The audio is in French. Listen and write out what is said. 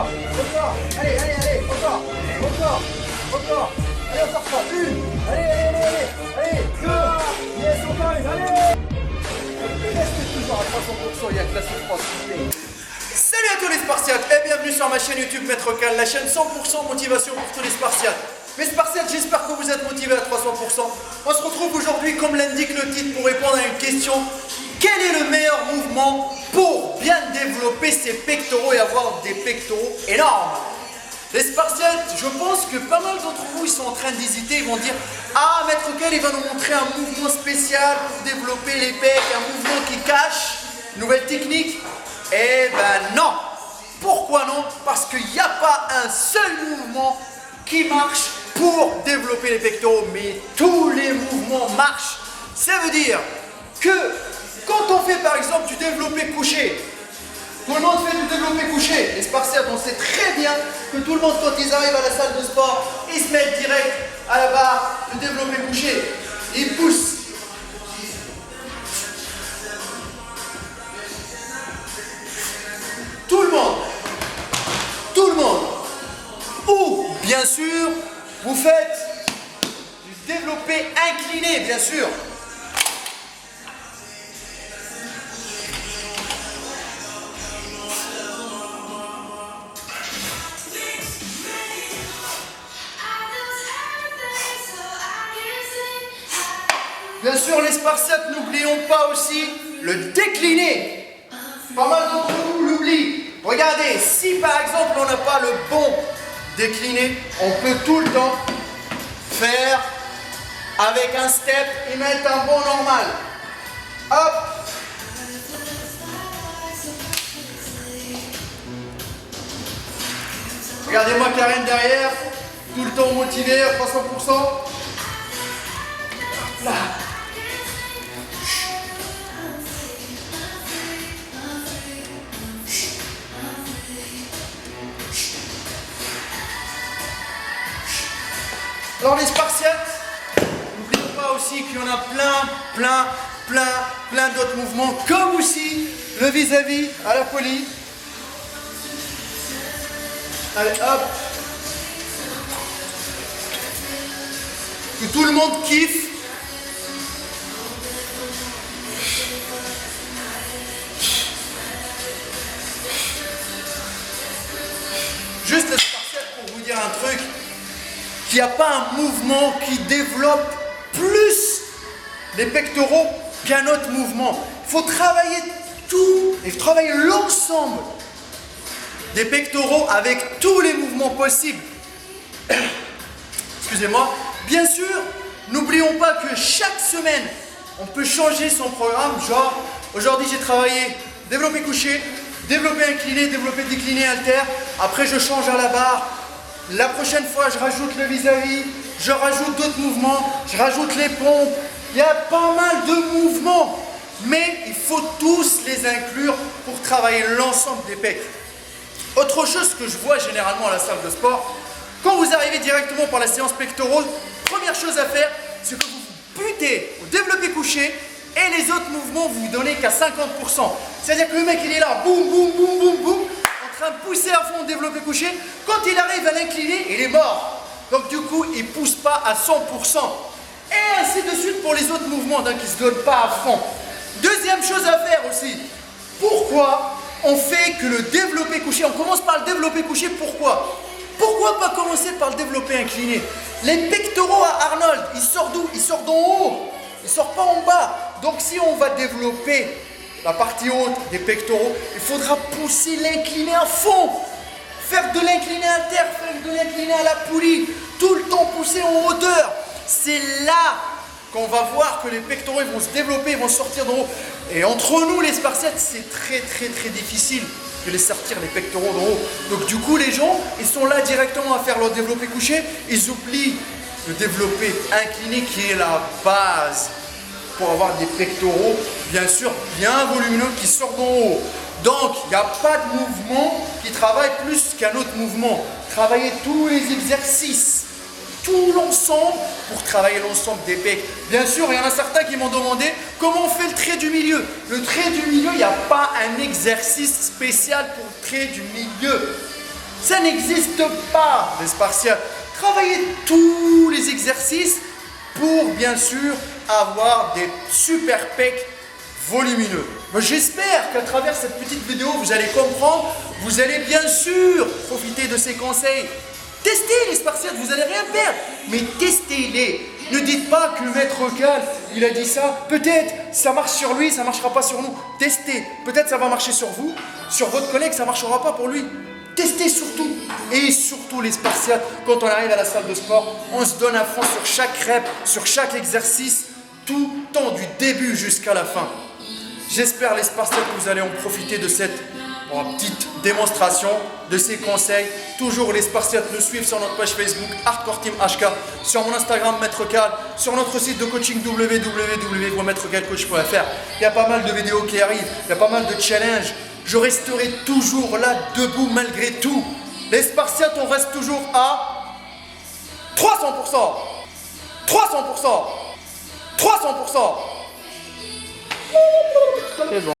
encore. Allez, allez, allez, encore. Encore. Encore. Allez, on sort pas. Une. Allez, allez, allez, allez. Allez, deux. Yes, encore une. Allez. Restez toujours à 300%, il y a que la souffrance. Salut à tous les Spartiates et bienvenue sur ma chaîne YouTube Maître Cal, la chaîne 100% motivation pour tous les Spartiates. Mes Spartiates, j'espère que vous êtes motivés à 300%. On se retrouve aujourd'hui, comme l'indique le titre, pour répondre à une question. Quel est le meilleur mouvement pour bien développer ses pectoraux et avoir des pectoraux énormes? Les Spartiates, je pense que pas mal d'entre vous ils sont en train d'hésiter, ils vont dire ah, Maître Cal, il va nous montrer un mouvement spécial pour développer les pecs, un mouvement qui cache, nouvelle technique. Eh ben non. Pourquoi non? Parce qu'il n'y a pas un seul mouvement qui marche pour développer les pectoraux, mais tous les mouvements marchent. Ça veut dire que quand on fait par exemple du développé couché, tout le monde fait du développé couché. Les Spartiates, on sait très bien que tout le monde, quand ils arrivent à la salle de sport, ils se mettent direct à la barre de développé couché. Ils poussent. Tout le monde. Tout le monde. Ou, bien sûr, vous faites du développé incliné, bien sûr. Bien sûr, les Spartiates, n'oublions pas aussi le décliné. Pas mal d'entre vous l'oublient. Regardez, si par exemple on n'a pas le bon décliné, on peut tout le temps faire avec un step et mettre un bon normal. Hop. Regardez-moi Karen derrière, tout le temps motivé à 300%. Là. Alors les Spartiates, n'oublions pas aussi qu'il y en a plein d'autres mouvements, comme aussi le vis-à-vis à la folie. Allez, hop. Que tout le monde kiffe. Juste les Spartiates pour vous dire un truc. Qu'il n'y a pas un mouvement qui développe plus les pectoraux qu'un autre mouvement. Il faut travailler tout et travailler l'ensemble des pectoraux avec tous les mouvements possibles. Excusez-moi. Bien sûr, n'oublions pas que chaque semaine, on peut changer son programme. Genre, aujourd'hui j'ai travaillé développé couché, développé incliné, développé décliné halter. Après je change à la barre. La prochaine fois, je rajoute le vis-à-vis, je rajoute d'autres mouvements, je rajoute les pompes. Il y a pas mal de mouvements, mais il faut tous les inclure pour travailler l'ensemble des pecs. Autre chose que je vois généralement à la salle de sport, quand vous arrivez directement par la séance pectoraux, première chose à faire, c'est que vous butez au développé couché et les autres mouvements, vous ne donnez qu'à 50%. C'est-à-dire que le mec, il est là, boum, boum, boum, boum, boum, en train de pousser à fond au développé couché. Quand il arrive à l'incliner, il est mort. Donc du coup, il ne pousse pas à 100%. Et ainsi de suite pour les autres mouvements, donc il ne se donne pas à fond. Deuxième chose à faire aussi. Pourquoi on fait que le développé couché? On commence par le développé couché, pourquoi? Pourquoi pas commencer par le développé incliné? Les pectoraux à Arnold, ils sortent d'où? Ils sortent d'en haut. Ils ne sortent pas en bas. Donc si on va développer la partie haute des pectoraux, il faudra pousser l'incliné à fond. Faire de l'incliné halter, faire de l'incliné à la poulie, tout le temps pousser en hauteur. C'est là qu'on va voir que les pectoraux vont se développer, ils vont sortir d'en haut. Et entre nous les Spartiates, c'est très difficile de les sortir les pectoraux d'en haut. Donc du coup les gens, ils sont là directement à faire leur développé couché, ils oublient le développé incliné qui est la base pour avoir des pectoraux, bien sûr, bien volumineux qui sortent d'en haut. Donc, il n'y a pas de mouvement qui travaille plus qu'un autre mouvement. Travaillez tous les exercices, tout l'ensemble pour travailler l'ensemble des pecs. Bien sûr, il y en a certains qui m'ont demandé comment on fait le trait du milieu. Le trait du milieu, il n'y a pas un exercice spécial pour le trait du milieu. Ça n'existe pas, les Spartiates. Travaillez tous les exercices pour, bien sûr, avoir des super pecs volumineux. J'espère qu'à travers cette petite vidéo, vous allez comprendre, vous allez bien sûr profiter de ces conseils. Testez les Spartiates, vous n'allez rien perdre, mais testez-les. Ne dites pas que le maître Cal, il a dit ça, peut-être ça marche sur lui, ça ne marchera pas sur nous. Testez, peut-être ça va marcher sur vous, sur votre collègue, ça ne marchera pas pour lui. Testez surtout, et surtout les Spartiates, quand on arrive à la salle de sport, on se donne à fond sur chaque rep, sur chaque exercice, tout le temps du début jusqu'à la fin. J'espère les Spartiates que vous allez en profiter de cette petite démonstration, de ces conseils. Toujours les Spartiates nous suivent sur notre page Facebook Hardcore Team HK, sur mon Instagram Maître Cal, sur notre site de coaching www.maîtrecalcoach.fr. Il y a pas mal de vidéos qui arrivent, il y a pas mal de challenges. Je resterai toujours là, debout malgré tout. Les Spartiates, on reste toujours à 300%. 300%. 300%.